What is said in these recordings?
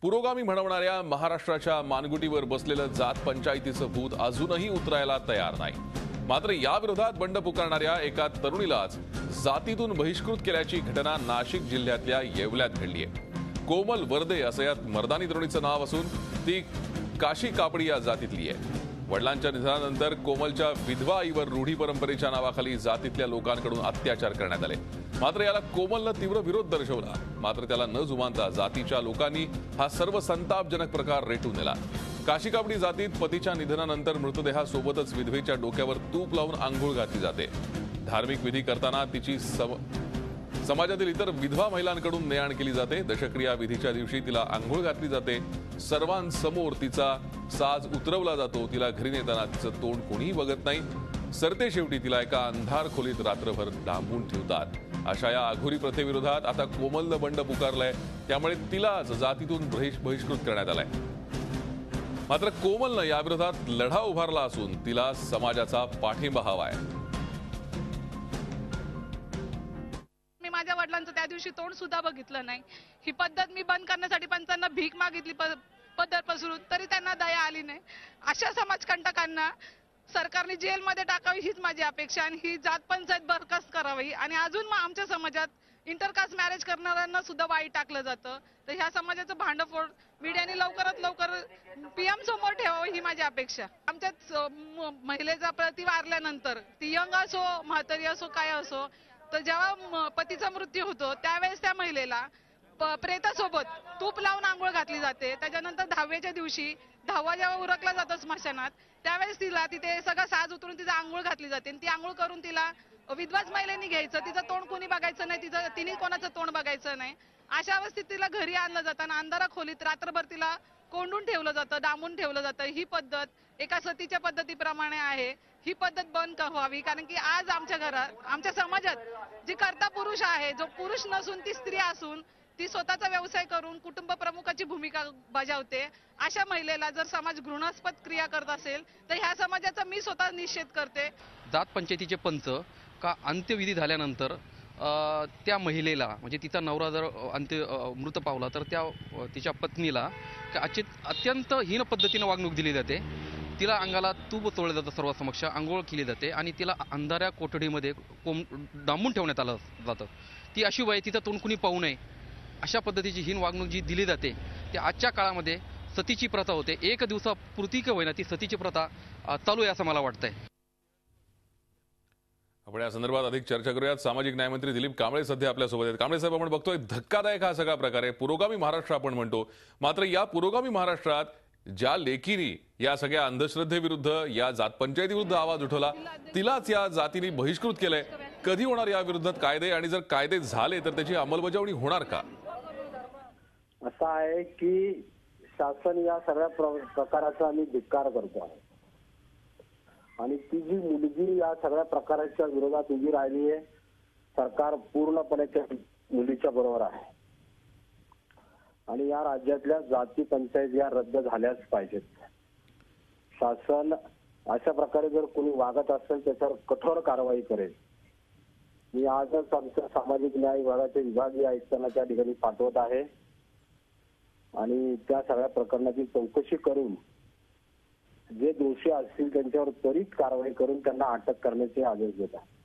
पुरोगामी म्हणवणाऱ्या महाराष्ट्राच्या मानगुटीवर बसलेलं जात पंचायतीचं भूत अजूनही उतरायला तयार नाही। मात्र या विरोधात बंड पुकारणाऱ्या एका तरुणीलाच जातीतून बहिष्कृत केल्याची घटना नाशिक जिल्ह्यातल्या येवल्यात घडली आहे। कोमल वर्दे असं या मर्दानी तरुणीचं नाव असून ती काशी कापडी या जातीतली आहे। वडिलांच्या निधनानंतर कोमलच्या विधवा आईवर रूढी परंपरेच्या नावाखाली जातीतल्या लोकांकडून अत्याचार करण्यात आले। मात्र याला कोमलनं तीव्र विरोध दर्शवला। मात्र त्याला न जुमानता जातीच्या लोकांनी हा सर्व संतापजनक प्रकार रेटून नेला। काशी कापडी जातीत पतीच्या निधनानंतर मृतदेहासोबतच विधवेच्या डोक्यावर तूप लावून आंघोळ घातली जाते। धार्मिक विधी करताना तिची समाजातील इतर विधवा महिलांकडून ने आण केली जाते। दशक्रिया विधीच्या दिवशी तिला आंघोळ घातली जाते। सर्वांसमोर तिचा साज उतरवला जातो। तिला घरी नेताना तिचं तोंड कोणीही बघत नाही। सरते शेवटी तिला एका अंधार खोलीत रात्रभर डांबून ठेवतात। अशा या अघोरी प्रथेविरोधात आता कोमलनं बंड पुकारलंय, त्यामुळे तिलाच जातीतून बहिष्कृत करण्यात आलाय। मात्र कोमलनं याविरोधात लढा उभारला असून तिला समाजाचा पाठिंबा हवाय। मी माझ्या वडिलांचं त्या दिवशी तोंड सुद्धा बघितलं नाही। ही पद्धत मी बंद करण्यासाठी पंचांना भीक मागितली पदर पसरून, तरी त्यांना दया आली नाही। अशा समाजकंटकांना सरकारने जेलमध्ये टाकावी हीच माझी अपेक्षा आणि ही जात पंचायत बरखास्त करावी। आणि अजून आमच्या समाजात इंटरकास्ट मॅरेज करणाऱ्यांना सुद्धा वाईट टाकलं जातं। तर ह्या समाजाचं भांडफोड मीडियाने लवकरात लवकर पीएम समोर ठेवावं ही माझी अपेक्षा। आमच्यात महिलेचा पती वारल्यानंतर ती यंग असो म्हातारी असो काय असो, तर जेव्हा पतीचा मृत्यू होतो त्यावेळेस त्या महिलेला प्रेतासोबत तूप लावून आंघोळ घातली जाते। त्याच्यानंतर 10व्याच्या दिवशी 10वा जेव्हा उरकला जातो स्मशानात, त्यावेळेस तिला तिथे सगळं साज उतरून तिचा आंघोळ घातली जाते। ती आंघोळ करून तिला विधवाच महिलेनी घ्यायचं, तिचं तोंड कोणी बघायचं नाही, तिने कोणाचं तोंड बघायचं नाही। अशा अवस्थेत तिला घरी आणलं जातं आणि अंधारा खोलीत रात्रभर तिला कोंडून ठेवलं जातं, डांबून ठेवलं जातं। ही पद्धत एका सतीच्या पद्धतीप्रमाणे आहे। ही पद्धत बंद व्हावी, कारण की आज आमच्या घरात आमच्या समाजात जी कर्ता पुरुष आहे, जो पुरुष नसून ती स्त्री असून ती स्वतःचा व्यवसाय करून कुटुंब प्रमुखाची भूमिका बजावते। अशा महिलेला जर समाज घृणास्पद क्रिया करत असेल तर ह्या समाजाचा मी स्वतः निषेध करते। जात पंचायतीचे पंच का अंत्यविधी झाल्यानंतर त्या महिलेला म्हणजे तिचा नवरा जर मृत पावला तर तिच्या पत्नीला अत्यंत हीन पद्धतीने वागणूक दिली जाते। तिला अंगाला तूप चोळलं जातं, सर्वांसमक्ष आंघोळ केली जाते आणि तिला अंधाऱ्या कोठडीमध्ये डांबून ठेवण्यात आलं जातं। ती अशी वय तिचं तोंड कुणी पाहू नये अशा पद्धतीची हीन वागणूक जी दिली जाते ती आजच्या काळामध्ये सतीची प्रथा होते। एक दिवसापुरती का होईना ती सतीची प्रथा चालू आहे असं मला वाटतंय। आपण या संदर्भात अधिक चर्चा करूयात। सामाजिक न्यायमंत्री दिलीप कांबळे सध्या आपल्यासोबत आहेत। कांबळे साहेब, आपण बघतोय धक्कादायक हा सगळा प्रकार आहे। पुरोगामी महाराष्ट्र आपण म्हणतो, मात्र या पुरोगामी महाराष्ट्रात ज्या लेकीनी या सगळ्या अंधश्रद्धेविरुद्ध या जात पंचायतीविरुद्ध आवाज उठवला तिलाच या जातीने बहिष्कृत केलंय। कधी होणार या विरोधात कायदे, आणि जर कायदे झाले तर त्याची अंमलबजावणी होणार का? असं आहे की शासन या सगळ्या प्रकाराचा आम्ही धिक्कार करतो आहे आणि ती जी मुलगी या सगळ्या प्रकाराच्या विरोधात उभी राहिली आहे, सरकार पूर्णपणे त्या मुलीच्या बरोबर आहे आणि या राज्यातल्या जाती पंचायत या रद्द झाल्याच पाहिजेत। शासन अशा प्रकारे जर कोणी वागत असेल त्याच्यावर कठोर कारवाई करेल। मी आजच आमच्या सामाजिक न्याय विभागाचे विभागीय आयुक्तांना त्या ठिकाणी पाठवत आहे आणि त्या सगळ्या प्रकरणाची चौकशी करून जे दोषी असतील त्यांच्यावर त्वरित कारवाई करून त्यांना अटक करण्याचे आदेश देत आहे।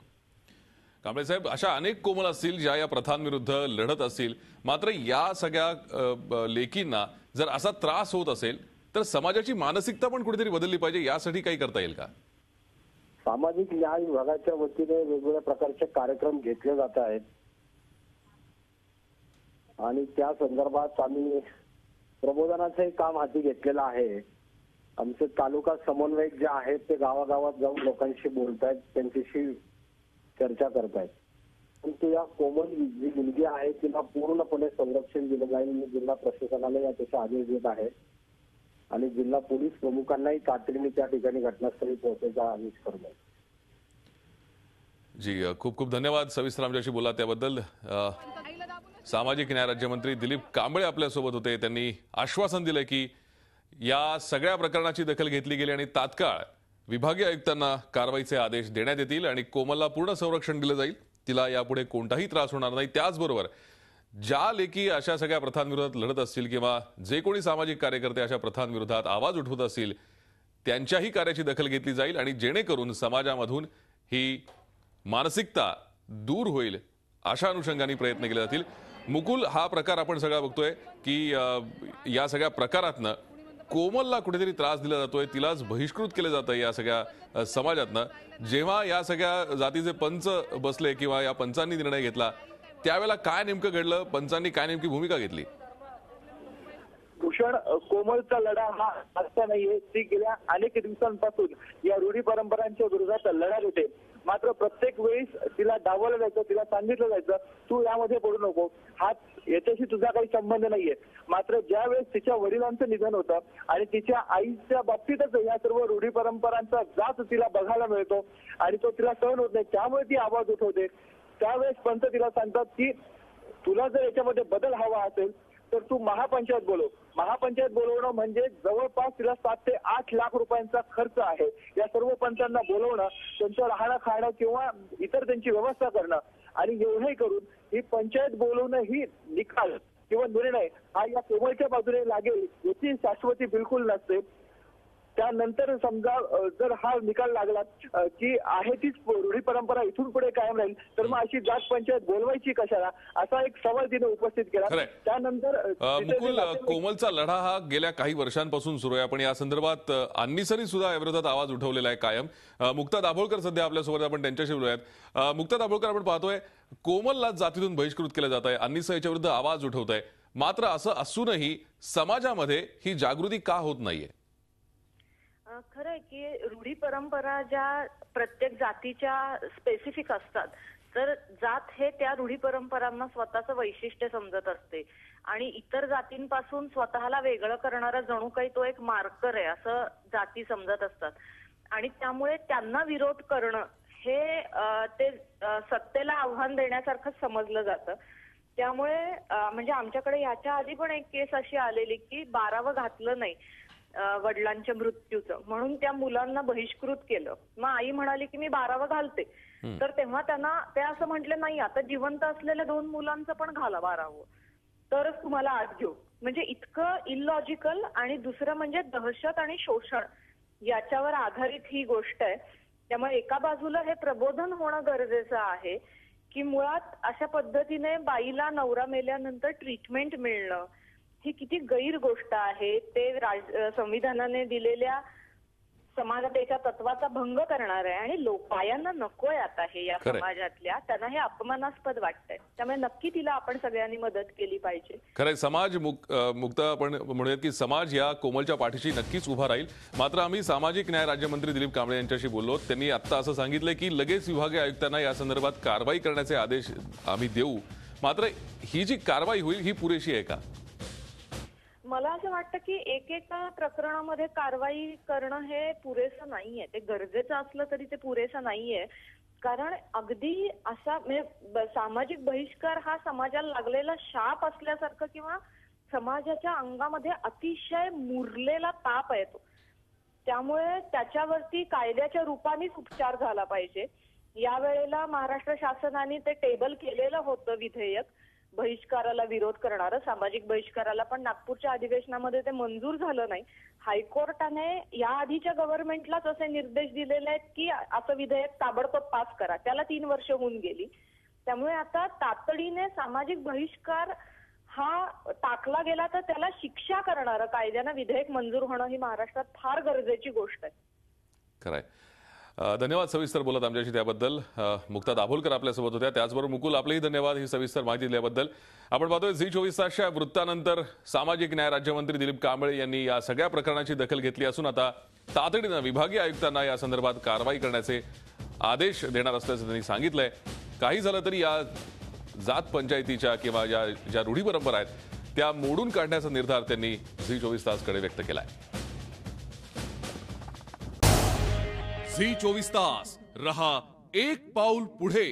कांबळे साहेब, अशा अनेक कोमल असतील ज्या या प्रथांविरुद्ध लढत असतील, मात्र या सगळ्या लेकींना जर असा त्रास होत असेल तर समाजाची मानसिकता पण कुठेतरी बदलली पाहिजे। यासाठी काही करता येईल का? सामाजिक न्याय विभागाच्या वतीने वेगवेगळ्या प्रकारचे कार्यक्रम घेतले जात आहेत आणि त्या संदर्भात आम्ही प्रबोधनाचंही काम हाती घेतलेलं आहे। आमचे तालुका समन्वयक जे आहेत ते गावागावात जाऊन लोकांशी बोलतायत, त्यांच्याशी चर्चा करतायत। परंतु या कोमल जी मुलगी आहे तिला पूर्णपणे संरक्षण दिलं जाईल। जिल्हा प्रशासनाला याचे आदेश देत आहे आणि जिल्हा पोलीस प्रमुखांनाही तातडीने त्या ठिकाणी घटनास्थळी पोहोचायचा आदेश करतो। जी, खूप खूप धन्यवाद सविस्तर आमच्याशी बोला त्याबद्दल। सामाजिक न्याय राज्यमंत्री दिलीप कांबळे आपल्यासोबत होते। त्यांनी आश्वासन दिले की या सगळ्या प्रकरणाची दखल घेतली गेली आणि तात्काळ विभागीय आयुक्तांना कारवाईचे आदेश देण्यात येतील आणि कोमलला पूर्ण संरक्षण दिलं जाईल। तिला यापुढे कोणताही त्रास होणार नाही। त्याचबरोबर ज्या लेकी अशा सगळ्या प्रथांविरोधात लढत असतील किंवा जे कोणी सामाजिक कार्यकर्ते अशा प्रथांविरोधात आवाज उठवत असतील त्यांच्याही कार्याची दखल घेतली जाईल आणि जेणेकरून समाजामधून ही मानसिकता दूर होईल अशा अनुषंगाने प्रयत्न केले जातील. मुकुल, हा प्रकार आपण सगळा बघतोय की या सगळ्या प्रकारातनं कोमलला कुठेतरी त्रास दिला जातोय, तिलाच बहिष्कृत केलं जातं या सगळ्या समाजातनं. जेव्हा या सगळ्या जातीचे पंच बसले किंवा या पंचांनी निर्णय घेतला त्यावेळेला काय नेमकं घडलं, पंचांनी काय नेमकी भूमिका घेतली? भूषण, कोमलचा लढा हा आजचा नाहीये. ती गेल्या अनेक दिवसांपासून या रूढी परंपरांच्या विरोधात लढा देते. मात्र प्रत्येक वेळेस तिला डावलं जायचं, तिला सांगितलं जायचं तू यामध्ये पडू नको, हा याच्याशी तुझा काही संबंध नाहीये. मात्र ज्या वेळेस तिच्या वडिलांचं निधन होतं आणि तिच्या आईच्या बाबतीतच या सर्व रूढी परंपरांचा जाच तिला बघायला मिळतो आणि तो तिला सहन होत नाही, त्यामुळे ती आवाज उठवते. त्यावेळेस पंत तिला सांगतात की तुला जर याच्यामध्ये बदल हवा असेल तर तू महापंचायत बोलव. महापंचायत बोलवणं म्हणजे जवळपास तिला 7 ते 8 लाख रुपयांचा खर्च आहे. या सर्व पंचांना बोलवणं, त्यांचं राहणं खाणं किंवा इतर त्यांची व्यवस्था करणं आणि एवढंही करून ही पंचायत बोलवणं ही निकाल किंवा निर्णय हा या कोमलच्या बाजूने लागेल याची शाश्वती बिलकुल नसते. त्यानंतर समजा जर हा निकाल लागला की आहे तीच रूढी परंपरा इथून पुढे कायम राहील तर मग अशी जात पंचायत बोलवायची कशाला, असा एक सवाल तिने उपस्थित केला. त्यानंतर मुकुल, कोमलचा लढा हा गेल्या काही वर्षांपासून सुरू आहे. आपण या संदर्भात अन्नीसरी सुद्धा याविरोधात आवाज उठवलेला आहे कायम. मुक्ता दाभोळकर सध्या आपल्यासोबत, आपण त्यांच्याशी बोलूयात. मुक्ता दाभोळकर, आपण पाहतोय कोमलला जातीतून बहिष्कृत केलं जात आहे, अन्नीसरीच्या विरुद्ध आवाज उठवत आहे. मात्र असं असूनही समाजामध्ये ही जागृती का होत नाहीये? खरं आहे की रूढी परंपरा ज्या प्रत्येक जातीच्या स्पेसिफिक असतात, तर जात हे त्या रूढी परंपरांना स्वतःचं वैशिष्ट्य समजत असते आणि इतर जातींपासून स्वतःला वेगळं करणारा जणू काही तो एक मार्कर आहे असं जाती समजत असतात आणि त्यामुळे त्यांना विरोध करणं हे ते सत्तेला आव्हान देण्यासारखं समजलं जातं. त्यामुळे म्हणजे आमच्याकडे याच्या आधी पण एक केस अशी आलेली की 12वं घातलं नाही वडिलांच्या मृत्यूचं म्हणून त्या मुलांना बहिष्कृत केलं. मग आई म्हणाली की मी 12वं घालते, तर तेव्हा त्यांना ते असं म्हटले नाही आता जिवंत असलेल्या 2 मुलांचं पण घाला 12वं तरच तुम्हाला आत घेऊ. म्हणजे इतकं इलॉजिकल. आणि दुसरं म्हणजे दहशत आणि शोषण याच्यावर आधारित ही गोष्ट आहे. त्यामुळे एका बाजूला हे प्रबोधन होणं गरजेचं आहे की मुळात अशा पद्धतीने बाईला नवरा मेल्यानंतर ट्रीटमेंट मिळणं ही किती गैर गोष्ट आहे. ते संविधानाने दिलेल्या समानतेच्या तत्वाचा भंग करणार आहे आणि बायांना नकोय आता हे या समाजातल्या, त्यांना हे अपमानास्पद वाटतंय. त्यामुळे नक्की तिला आपण सगळ्यांनी मदत केली पाहिजे. खरंय, समाज मुक्त आपण म्हणूयात की समाज या कोमलच्या पाठीशी नक्कीच उभा राहील. मात्र आम्ही सामाजिक न्याय राज्यमंत्री दिलीप कांबळे यांच्याशी बोललो. त्यांनी आता असं सांगितलंय की लगेच विभागीय आयुक्तांना या संदर्भात कारवाई करण्याचे आदेश आम्ही देऊ. मात्र ही जी कारवाई होईल ही पुरेशी आहे का? मला असं वाटतं की एकेका प्रकरणामध्ये कारवाई करणं हे पुरेसं नाहीये. ते गरजेचं असलं तरी ते पुरेसं नाहीये. कारण अगदी असा म्हणजे सामाजिक बहिष्कार हा समाजाला लागलेला शाप असल्यासारखं किंवा समाजाच्या अंगामध्ये अतिशय मुरलेला ताप आहे तो. त्यामुळे त्याच्यावरती कायद्याच्या रूपानेच उपचार झाला पाहिजे. यावेळेला महाराष्ट्र शासनाने ते टेबल केलेलं होतं विधेयक बहिष्काराला विरोध करणारं, सामाजिक बहिष्काराला, पण नागपूरच्या अधिवेशनामध्ये ते मंजूर झालं नाही. हायकोर्टाने या आधीच्या गव्हर्नमेंटलाच असे निर्देश दिलेले आहेत की असं विधेयक ताबडतोब पास करा. त्याला 3 वर्ष होऊन गेली. त्यामुळे आता तातडीने सामाजिक बहिष्कार हा टाकला गेला तर त्याला शिक्षा करणारं कायद्यानं विधेयक मंजूर होणं ही महाराष्ट्रात फार गरजेची गोष्ट आहे. खरंय. धन्यवाद सविस्तर बोलत आमच्याशी त्याबद्दल. मुक्ता दाभोलकर आपल्यासोबत होत्या. त्याचबरोबर मुकुल, आपलेही धन्यवाद ही सविस्तर माहिती दिल्याबद्दल. आपण पाहतोय झी24 तासच्या वृत्तानंतर सामाजिक न्याय राज्यमंत्री दिलीप कांबळे यांनी या सगळ्या प्रकरणाची दखल घेतली असून आता तातडीनं विभागीय आयुक्तांना या संदर्भात कारवाई करण्याचे आदेश देणार असल्याचं त्यांनी सांगितलंय. काही झालं तरी या जात पंचायतीच्या किंवा ज्या रूढी परंपरा आहेत त्या मोडून काढण्याचा निर्धार त्यांनी झी24 तासकडे व्यक्त केलाय. झी24 तास रहा एक पाऊल पुढे.